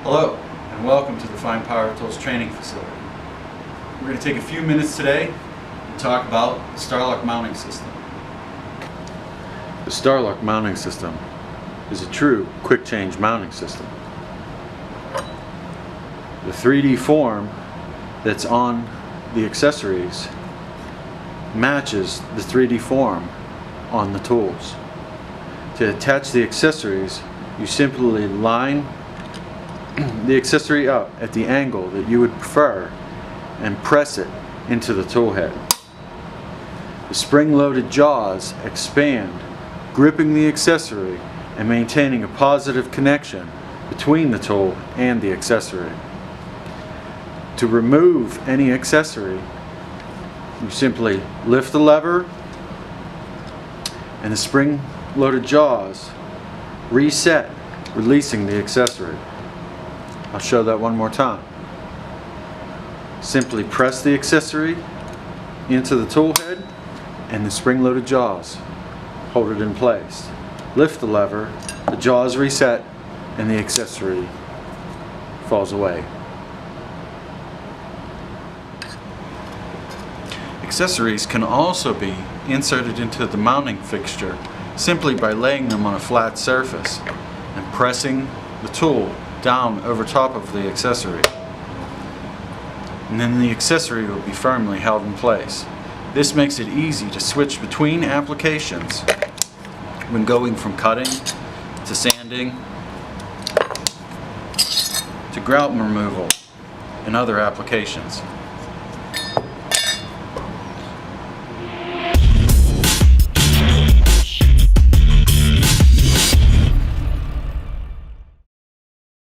Hello, and welcome to the Fine Power Tools Training Facility. We're going to take a few minutes today and talk about the Starlock mounting system. The Starlock mounting system is a true quick change mounting system. The 3D form that's on the accessories matches the 3D form on the tools. To attach the accessories, you simply line the accessory up at the angle that you would prefer and press it into the tool head. The spring-loaded jaws expand, gripping the accessory and maintaining a positive connection between the tool and the accessory. To remove any accessory, you simply lift the lever and the spring-loaded jaws reset, releasing the accessory. I'll show that one more time. Simply press the accessory into the tool head and the spring-loaded jaws hold it in place. Lift the lever, the jaws reset, and the accessory falls away. Accessories can also be inserted into the mounting fixture simply by laying them on a flat surface and pressing the tool down over top of the accessory. And then the accessory will be firmly held in place. This makes it easy to switch between applications when going from cutting to sanding to grout removal and other applications.